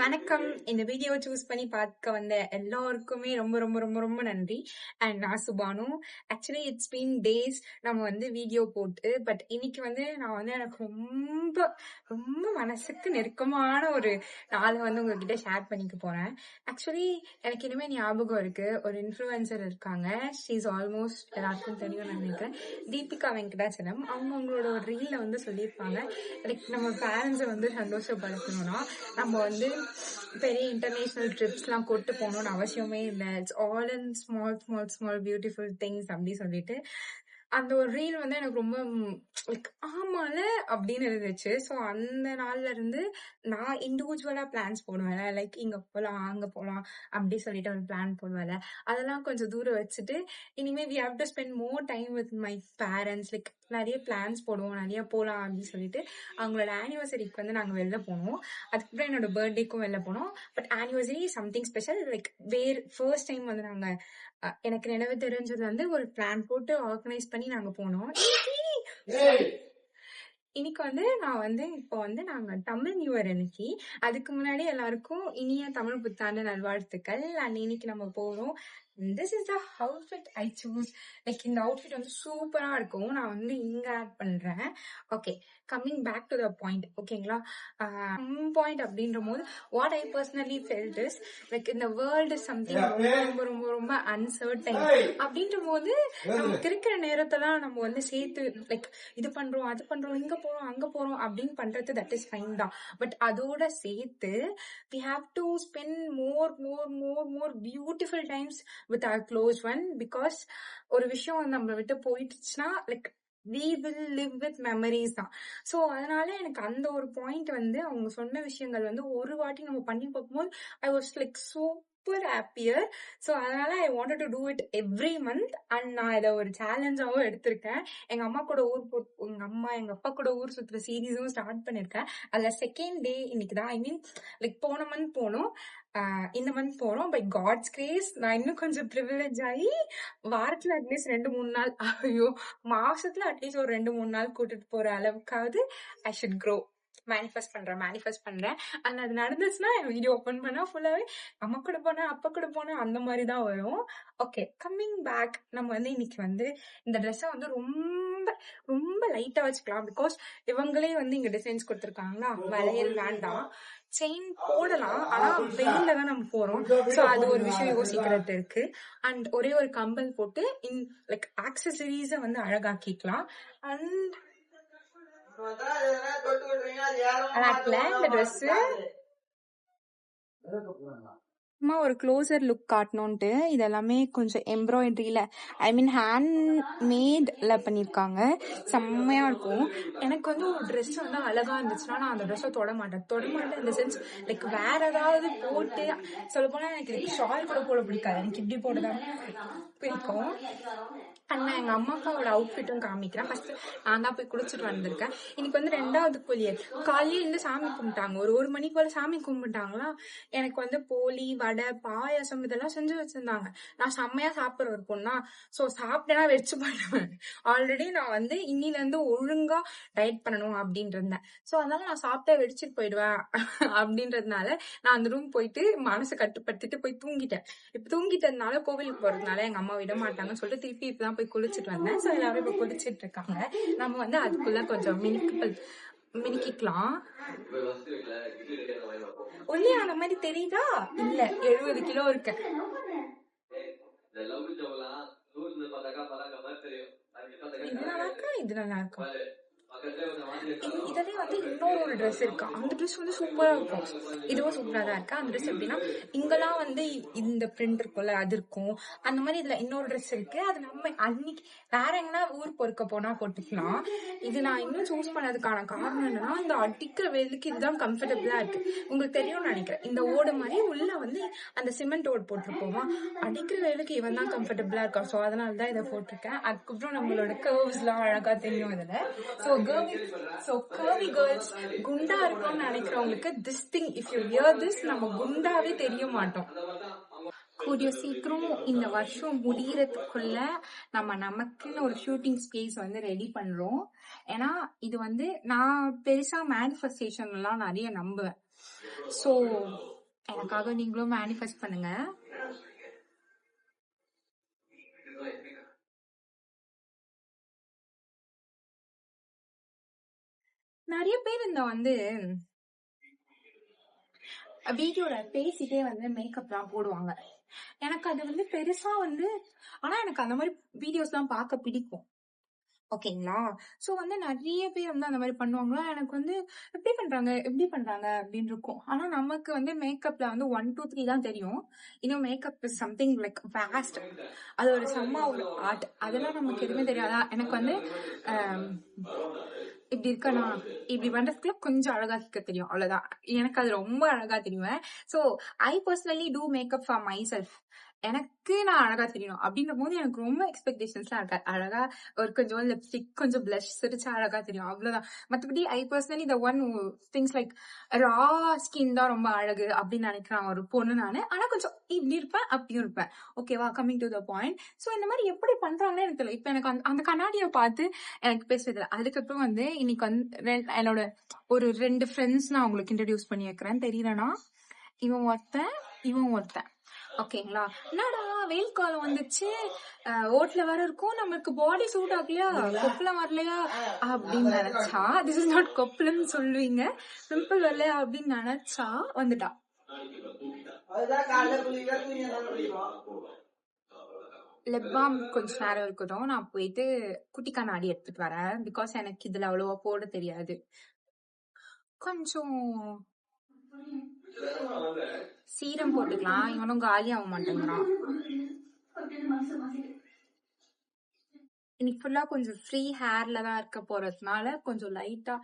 வணக்கம். இந்த video choose பண்ணி பார்க்க வந்த எல்லாருக்குமே ரொம்ப ரொம்ப ரொம்ப ரொம்ப நன்றி. அண்ட் நான் சுபானு. ஆக்சுவலி இட்ஸ் பீன் டேஸ் நம்ம வீடியோ போட்டு. பட் இன்னைக்கு நான் எனக்கு ரொம்ப ரொம்ப மனசுக்கு நெருக்கமான ஒரு நாளை உங்ககிட்ட ஷேர் பண்ணிக்க போறேன். ஆக்சுவலி எனக்கு இனிமே ஞாபகம் இருக்கு. ஒரு இன்ஃப்ளூயன்சர் இருக்காங்க. ஷீ இஸ் ஆல்மோஸ்ட் எல்லாருக்கும் தெரியும் நினைக்கிறேன். தீபிகா வெங்கடாச்சலம். அவங்களோட ஒரு ரீல்ல சொல்லியிருப்பாங்க, லைக் நம்ம பேரண்ட்ஸை சந்தோஷப்படுத்தணும்னா நம்ம பெரிய இன்டர்நேஷனல் ட்ரிப்ஸ்லாம் கூட்டு போகணும்னு அவசியமே இல்லை. It's all in small small small beautiful things அப்படி சொல்லிட்டு அந்த ஒரு ரீல் எனக்கு ரொம்ப லைக் ஆமால அப்படின்னு இருந்துச்சு. ஸோ அந்த நாள்ல இருந்து நான் இண்டிவிஜுவலா பிளான்ஸ் போடுவேன். லைக் இங்க போகலாம் அங்க போகலாம் அப்படி சொல்லிட்டு ஒரு பிளான் போடுவேன். அதெல்லாம் கொஞ்சம் தூரம் வச்சுட்டு இனிமே we have to spend more time with my parents. Like நிறைய பிளான்ஸ் போடுவோம், நிறைய போகலாம் அப்படின்னு சொல்லிட்டு. அவங்களோட ஆனிவர்சரிக்கு நாங்கள் வெளில போனோம். அதுக்கப்புறம் என்னோட பர்த்டேக்கும் வெளில போனோம். But anniversary something special. Like first time நாங்கள் எனக்கு நினைவு தெரிஞ்சது ஒரு பிளான் போட்டு ஆர்கனைஸ் பண்ணி நாங்க போனோம். இன்னைக்கு நான் இப்போ நாங்க தமிழ் நியூ இயர் அன்னைக்கு. அதுக்கு முன்னாடி எல்லாருக்கும் இனிய தமிழ் புத்தாண்டு நல்வாழ்த்துக்கள். அண்ட் இன்னைக்கு நம்ம போறோம். This is the outfit I choose. Like இந்த அவுட்ஃபிட் சூப்பரா இருக்கும். நான் இங்க ஆட் பண்றேன். Okay, coming back to the point. ஓகேங்களா? பாயிண்ட் அப்படின்ற போது what I personally felt is like இந்த வேர்ல்ட் இஸ் சம்திங் ரொம்ப ரொம்ப ரொம்ப ரொம்ப அன்சர்டைன். அப்படின்ற போது நமக்கு இருக்கிற நேரத்தெல்லாம் நம்ம சேர்த்து லைக் இது பண்றோம், அது பண்றோம், இங்க போறோம், அங்க போறோம் அப்படின்னு பண்றது தட் இஸ் ஃபைன் தான். பட் அதோட சேர்த்து we have to spend more beautiful times with our close one, because ஒரு விஷயம் நம்மளை விட்டு போயிடுச்சுன்னா like we will live with memories தான். ஸோ அதனால எனக்கு அந்த ஒரு பாயிண்ட் அவங்க சொன்ன விஷயங்கள் ஒரு வாட்டி நம்ம பண்ணி பார்க்கும்போது I was like super happier. So அதனால I wanted to do it every month. And நான் இதை ஒரு சேலஞ்சாகவும் எடுத்திருக்கேன். எங்க அப்பா கூட ஊர் சுற்றுற சீரீஸும் ஸ்டார்ட் பண்ணிருக்கேன். அதுல செகண்ட் டே இன்னைக்கு தான். ஐ மீன் லைக் போன மந்த் போனோம், இந்த மந்த் போறோம். பை காட்ஸ் கிரேஸ் நான் இன்னும் கொஞ்சம் ப்ரிவிலேஜ் ஆகி வாரத்துல அட்லீஸ்ட் 2-3 நாள், ஐயோ மாசத்துல அட்லீஸ்ட் ஒரு 2-3 நாள் கூட்டிட்டு போற அளவுக்காவது ஐ ஷுட் க்ரோ. மேனிஃபெஸ்ட் பண்றேன். அண்ட் அது நடந்துச்சுன்னா என் வீடியோ ஓபன் பண்ணா ஃபுல்லாவே அம்மா கூட போனேன், அப்பா கூட போனேன் அந்த மாதிரிதான் வரும். Okay, coming back. நம்ம இன்னைக்கு இந்த ட்ரெஸ்ஸை ரொம்ப ரொம்ப லைட்டா வச்சுக்கலாம். பிகாஸ் இவங்களே இங்க டிசைன்ஸ் கொடுத்துருக்காங்களா. வளையல் வேண்டாம், செயின் போடலாம், ஆனா வெயில்ல தான் நம்ம போறோம். சோ அது ஒரு விஷயம் யோசிக்கிறது இருக்கு. அண்ட் ஒரே ஒரு கம்பல் போட்டு லைக் ஆக்சசரிஸ அழகாக்கிக்கலாம். அண்ட் இந்த ட்ரெஸ் சும்மா ஒரு க்ளோசர் லுக் காட்டணும்ட்டு இதெல்லாமே கொஞ்சம் எம்ப்ராய்டரியில, ஐ மீன் ஹேண்ட் மேட்ல பண்ணியிருக்காங்க. செம்மையா இருக்கும். எனக்கு ஒரு ட்ரெஸ் அழகா இருந்துச்சுன்னா நான் அந்த ட்ரெஸ்ஸை தொட மாட்டேன் இந்த சென்ஸ் லைக் வேற ஏதாவது போட்டு. சொல்ல போனா எனக்கு ஷால் கூட போட பிடிக்காது, எனக்கு இப்படி போட்டுதான் பிடிக்கும். அண்ட் நான் எங்க அம்மா அப்பாவோட அவுட்ஃபிட்டும் காமிக்கிறேன். ஃபர்ஸ்ட் நான் தான் போய் குளிச்சுட்டு வந்திருக்கேன். இன்னைக்கு 2வது புலியர் காலையில இருந்து சாமி கும்பிட்டாங்க. ஒரு மணிக்கு போல சாமி கும்பிட்டாங்களா. எனக்கு போலி, வடை, பாயாசம் இதெல்லாம் செஞ்சு வச்சிருந்தாங்க. நான் செம்மையா சாப்பிடுற ஒரு பொண்ணா, சோ சாப்பிட்டேன்னா வெச்சு பண்ணுவேன். ஆல்ரெடி நான் இன்னில இருந்து ஒழுங்கா டயட் பண்ணணும் அப்படின்ட்டு இருந்தேன். சோ அதனால நான் சாப்பிட்டா வெடிச்சிட்டு போயிடுவேன் அப்படின்றதுனால நான் அந்த ரூம் போயிட்டு மனசை கட்டுப்படுத்திட்டு போய் தூங்கிட்டேன். இப்ப தூங்கிட்டதுனால கோவிலுக்கு போறதுனால எங்க அம்மா விட மாட்டாங்கன்னு சொல்லிட்டு திருப்பி இப்பதான் போய் குளிச்சுட்டு வந்தேன். சோ எல்லாரும் இப்ப குளிச்சிட்டு இருக்காங்க. நம்ம அதுக்குள்ள கொஞ்சம் மினிக்கிக்கலாம். ஒல்லியா அந்த மாதிரி தெரியுதா? இல்ல, 70 கிலோ இருக்கேன். இது நல்லா இருக்கா? இதுலயே இன்னொரு ட்ரெஸ் இருக்கு. அந்த ட்ரெஸ் சூப்பரா இருக்கும். இதுவும் சூப்பரா தான் இருக்கு. அந்த ட்ரெஸ் எப்படின்னா இங்கெல்லாம் இந்த பிரிண்ட் இருக்கும்ல அது இருக்கும். அந்த மாதிரி இதுல இன்னொரு ட்ரெஸ் இருக்கு. அது நம்ம அன்னைக்கு வேற எங்கன்னா ஊர் பொறுக்க போனா போட்டுக்கலாம். இது நான் இன்னும் சூஸ் பண்ணதுக்கான காரணம் என்னன்னா இந்த அடிக்கிற வெயிலுக்கு இதுதான் கம்ஃபர்டபுளா இருக்கு. உங்களுக்கு தெரியும்னு நினைக்கிறேன். இந்த ஓடு மாதிரி உள்ள அந்த சிமெண்ட் ஓடு போட்டிருப்போமா, அடிக்கிற வெயிலுக்கு இவன் தான் கம்ஃபர்டபுளா இருக்கா. சோ அதனாலதான் இதை போட்டிருக்கேன். அதுக்கப்புறம் நம்மளோட கர்வ்ஸ் எல்லாம் அழகா தெரியும் இதுல. So curvy girls, குண்டா இருக்கணும்னு நினைக்கிறவங்களுக்கு this thing, if you wear this, நம்ம குண்டாவே தெரிய மாட்டோம். கூடிய சீக்கிரம் இந்த வருஷம் முடியறதுக்குள்ள நமக்குன்னு ஒரு ஷூட்டிங் ஸ்பேஸ் ரெடி பண்றோம். ஏன்னா இது நான் பெருசா மேனிஃபெஸ்டேஷன் எல்லாம் நிறைய நம்புவேன். ஸோ எனக்காக நீங்களும் மேனிஃபெஸ்ட் பண்ணுங்க. நிறைய பேர் இந்த வந்து வீடியோல பேசிட்டே வந்து மேக்கப்லாம் போடுவாங்க. எனக்கு அது வந்து பெருசா வந்து, ஆனா எனக்கு அந்த மாதிரி வீடியோஸ்லாம் பார்க்க பிடிக்கும். ஓகேங்களா? சோ வந்து நிறைய பேர் வந்து அந்த மாதிரி பண்ணுவாங்களா, எனக்கு வந்து எப்படி பண்றாங்க அப்படின்னு இருக்கும். ஆனா நமக்கு வந்து மேக்கப்ல வந்து 1, 2, 3 தான் தெரியும். இன்னும் makeup is something like waste. அது ஒரு செம்ம ஒரு ஆர்ட். அதெல்லாம் நமக்கு எதுவுமே தெரியாதா. எனக்கு வந்து இப்படி இருக்கனா, இப்படி பண்றதுக்குள்ள கொஞ்சம் அழகா இருக்க தெரியும், அவ்வளவுதான். எனக்கு அது ரொம்ப அழகா தெரியும். So I personally do makeup for myself. எனக்கு நான் அழகா தெரியணும் அப்படின்ற போது எனக்கு ரொம்ப எக்ஸ்பெக்டேஷன்ஸ்லாம் இருக்காது. அழகா ஒரு கொஞ்சம் லிப்ஸ்டிக், கொஞ்சம் பிளஷ் சிரிச்சா அழகா தெரியும், அவ்வளவுதான். மத்தபடி I personally the one things like raw skin தான் ரொம்ப அழகு அப்படின்னு நினைக்கிறேன் ஒரு பொண்ணு நானு. ஆனா கொஞ்சம் இப்படி இருப்பேன், அப்படியும் இருப்பேன். ஓகேவா? Coming to the point. So இந்த மாதிரி எப்படி பண்றாங்கன்னு எனக்கு தெரியல. இப்ப எனக்கு அந்த கண்ணாடியை பார்த்து எனக்கு பேசுறது. அதுக்கப்புறம் வந்து இன்னைக்கு வந்து என்னோட ஒரு 2 ஃப்ரெண்ட்ஸ் நான் உங்களுக்கு இன்ட்ரடியூஸ் பண்ணி வைக்கிறேன். தெரியலனா இவன் ஒருத்தன். ஓகேங்களா? என்னடா வெயில் காலம் வந்துச்சு, ஓட்ல வேற இருக்கும், நம்மளுக்கு பாடி சூட் ஆகலையா, கொப்பளம் வரலையா அப்படின்னு நினைச்சா, திஸ் இஸ் நாட் கொப்பளம் சொல்லுவீங்க, பிம்பிள் வரலையா அப்படின்னு நினைச்சா வந்துட்டா. லிப் பாம் கொஞ்ச நேரம் இருக்கட்டும், நான் போயிட்டு குட்டி கண்ணாடி எடுத்துட்டு வரேன். பிகாஸ் எனக்கு இதுல அவ்வளவா போட தெரியாது. கொஞ்சம் சீரம் போட்டுக்கலாம். இவனும் காலி ஆக மாட்டேங்கிறான். இன்னைக்கு ஃபுல்லா கொஞ்சம் ஃப்ரீ ஹேர்ல தான் இருக்க போறதுனால கொஞ்சம் லைட்டா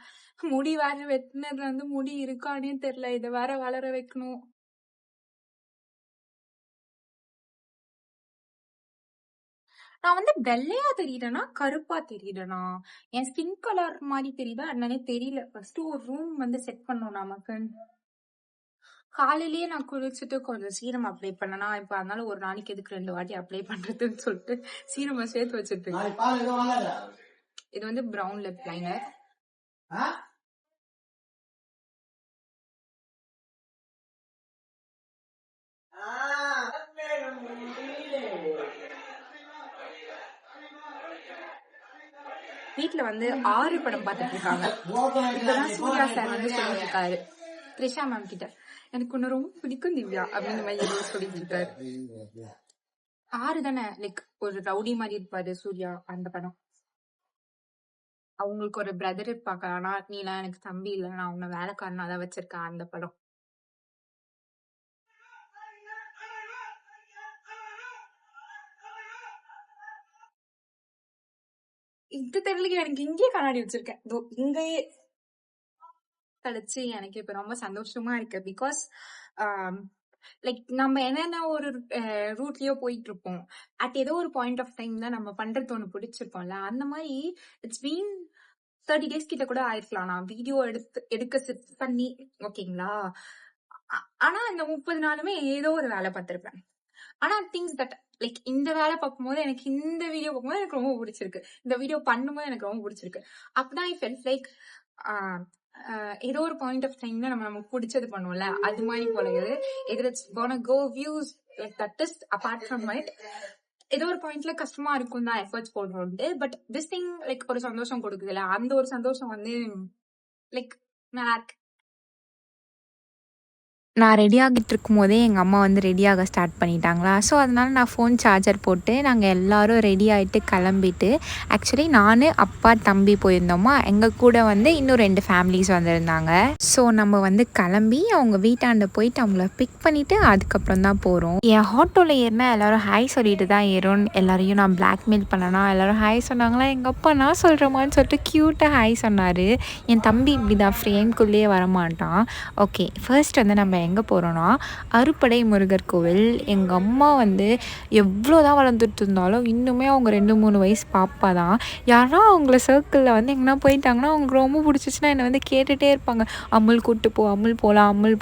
முடி வேற வெட்டினதுல வந்து முடி இருக்கானே தெரியல. இதை வேற வளர வைக்கணும். நான் வந்து வெள்ளையா தெரியுறேனா கருப்பா தெரியுறேனா, என் ஸ்கின் கலர் மாதிரி தெரியுதா என்னன்னே தெரியல. ஃபர்ஸ்ட் ஒரு ரூம் வந்து செட் பண்ணணும் நமக்கு. காலையிலேயே நான் குளிச்சுட்டு கொஞ்சம் சீரம் அப்ளை பண்ணனா, இப்ப அதனால ஒரு நாளைக்கு எதுக்கு 2 வாட்டி அப்ளை பண்றதுன்னு சொல்லிட்டு சீரமை சேர்த்து வச்சிட்டு இருக்கேன். இது வந்து பிரவுன் லிப் லைனர். வீட்டுல வந்து 6 படம் பார்த்துட்டு இருக்காங்க. இப்பதான் சூர்யா சார் வந்து சொல்லிட்டு இருக்காரு த்ரிஷா மேம் கிட்ட, எனக்கு ஒண்ணு ரொம்ப பிடிக்கும் திவ்யா அப்படின்ற மாதிரி ஏதோ சொல்லிட்டு இருக்காரு. 6 தானே, லைக் ஒரு ரவுடி மாதிரி இருப்பாரு சூர்யா, அந்த படம். அவங்களுக்கு ஒரு பிரதர் இருப்பாங்க, ஆனா நீலாம் எனக்கு தம்பி இல்ல, நான் உன்னை வேலைக்காரனா தான் வச்சிருக்கேன், அந்த படம். இது தெரியல, எனக்கு இங்கேயே கண்ணாடி வச்சிருக்கேன், இங்கேயே கழிச்சு. எனக்கு இப்ப ரொம்ப சந்தோஷமா இருக்கு. பிகாஸ் லைக் நம்ம என்னென்ன ஒரு ரூட்லயோ போயிட்டு இருப்போம், அட் ஏதோ ஒரு பாயிண்ட் ஆஃப் டைம்ல நம்ம பண்றது ஒண்ணு பிடிச்சிருப்போம்ல, அந்த மாதிரி இட்ஸ் பீன் 30 days கிட்ட கூட ஆயிருக்கலாம் நான் வீடியோ எடுக்க செட் பண்ணி. ஓகேங்களா? ஆனா இந்த 30 நாளுமே ஏதோ ஒரு வேலை பார்த்திருப்பேன். ஆனா திங்ஸ் தட் லைக் இந்த வேலை பார்க்கும்போது எனக்கு இந்த வீடியோ பார்க்கும்போது எனக்கு ரொம்ப பிடிச்சிருக்கு, இந்த வீடியோ பண்ணும்போது எனக்கு ரொம்ப பிடிச்சிருக்கு. அப்பதான் ஐ ஃபெல்ட் லைக் ஏதோ ஒரு பாயிண்ட் ஆஃப் டைம்ல நமக்கு பிடிச்சது பண்ணுவோம்ல, அது மாதிரி போல எது gonna go views like that is apart from it. ஏதோ ஒரு பாயிண்ட்ல கஷ்டமா இருக்கும் தான் எஃபர்ட்ஸ் போடுறோம். பட் திஸ் திங் லைக் ஒரு சந்தோஷம் கொடுக்குதுல்ல, அந்த ஒரு சந்தோஷம் வந்து லைக் நல்லா இருக்கு. நான் ரெடி ஆகிட்டு இருக்கும் போதே எங்கள் அம்மா வந்து ரெடியாக ஸ்டார்ட் பண்ணிட்டாங்களா. ஸோ அதனால் நான் ஃபோன் சார்ஜர் போட்டு நாங்கள் எல்லோரும் ரெடி ஆகிட்டு கிளம்பிட்டு, ஆக்சுவலி நான் அப்பா தம்பி போயிருந்தோமா, எங்கள் கூட வந்து இன்னும் 2 ஃபேமிலிஸ் வந்திருந்தாங்க. ஸோ நம்ம வந்து கிளம்பி அவங்க வீட்டாண்ட போயிட்டு அவங்கள பிக் பண்ணிவிட்டு அதுக்கப்புறம் தான் போகிறோம். என் ஆட்டோவில் ஏறினா எல்லோரும் ஹாய் சொல்லிட்டு தான் ஏறும். எல்லோரையும் நான் பிளாக்மெயில் பண்ணனா, எல்லோரும் ஹாய் சொன்னாங்களா. எங்கள் அப்பா நான் சொல்கிறேமான்னு சொல்லிட்டு க்யூட்டாக ஹாய் சொன்னார். என் தம்பி இப்படி தான் ஃப்ரேம்குள்ளேயே வரமாட்டான். ஓகே, ஃபர்ஸ்ட் வந்து நம்ம எங்கே போகிறோன்னா அறுபடை முருகர் கோவில். எங்கள் அம்மா வந்து எவ்வளோ தான் வளர்ந்துட்டு இருந்தாலும் இன்னுமே அவங்க 2-3 வயசு பாப்பா தான். யாரா அவங்கள சர்க்கிளில் வந்து எங்கன்னா போயிட்டாங்கன்னா அவங்களுக்கு ரொம்ப பிடிச்சிச்சின்னா என்னை வந்து கேட்டுகிட்டே இருப்பாங்க, அமுல் கூப்பிட்டு போ, அமுல்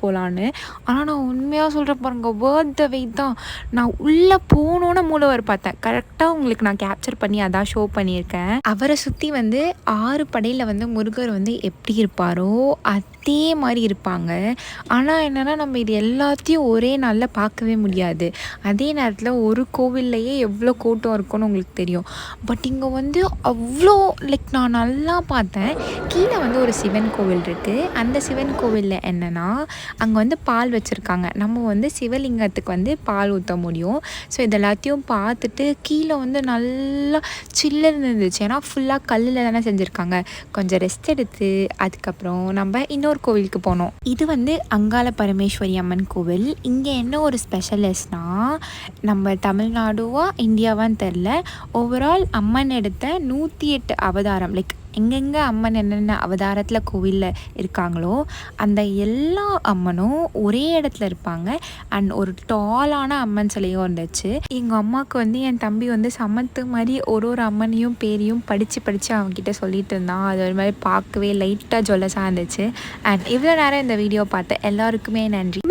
போகலான்னு. ஆனால் நான் உண்மையாக சொல்கிறேன் பாருங்க, வேர்த் த வெயிட் தான். நான் உள்ளே போனோன்னு மூலவர் பார்த்தேன், கரெக்டாக உங்களுக்கு நான் கேப்சர் பண்ணி அதான் ஷோ பண்ணியிருக்கேன். அவரை சுற்றி வந்து 6 படையில் வந்து முருகர் வந்து எப்படி இருப்பாரோ அதே மாதிரி இருப்பாங்க. ஆனால் என்னென்னா ஆனால் நம்ம இது எல்லாத்தையும் ஒரே நாளில் பார்க்கவே முடியாது. அதே நேரத்தில் ஒரு கோவில்லையே எவ்வளோ கூட்டம் இருக்குன்னு உங்களுக்கு தெரியும். பட் இங்கே வந்து அவ்வளோ நான் நல்லா பார்த்தேன். கீழே வந்து ஒரு சிவன் கோவில் இருக்குது. அந்த சிவன் கோவிலில் என்னென்னா அங்கே வந்து பால் வச்சுருக்காங்க. நம்ம வந்து சிவலிங்கத்துக்கு வந்து பால் ஊற்ற முடியும். ஸோ இது எல்லாத்தையும் பார்த்துட்டு கீழே வந்து நல்லா சில்லுன்னு இருந்துச்சு. ஏன்னா ஃபுல்லாக கல்லில் தானே செஞ்சுருக்காங்க. கொஞ்சம் ரெஸ்ட் எடுத்து அதுக்கப்புறம் நம்ம இன்னொரு கோவிலுக்கு போனோம். இது வந்து அங்காள பரமேஸ்வரி அம்மன் கோவில். இங்கே என்ன ஒரு ஸ்பெஷலிஸ்ட்னால், நம்ம தமிழ்நாடுவா இந்தியாவான்னு தெரில, ஓவரால் அம்மன் எடுத்த 108 அவதாரம், எங்கெங்கே அம்மன் என்னென்ன அவதாரத்தில் கோவிலில் இருக்காங்களோ அந்த எல்லா அம்மனும் ஒரே இடத்துல இருப்பாங்க. அண்ட் ஒரு டாலான அம்மன் சிலையும் இருந்துச்சு. எங்கள் அம்மாவுக்கு வந்து என் தம்பி வந்து சமத்து மாதிரி ஒரு அம்மனையும் பேரையும் படித்து அவங்ககிட்ட சொல்லிட்டு இருந்தான். அது ஒரு மாதிரி பார்க்கவே லைட்டாக ஜொல்லஸாக இருந்துச்சு. அண்ட் இவ்வளோ நேரம் இந்த வீடியோ பார்த்த எல்லாருக்குமே நன்றி.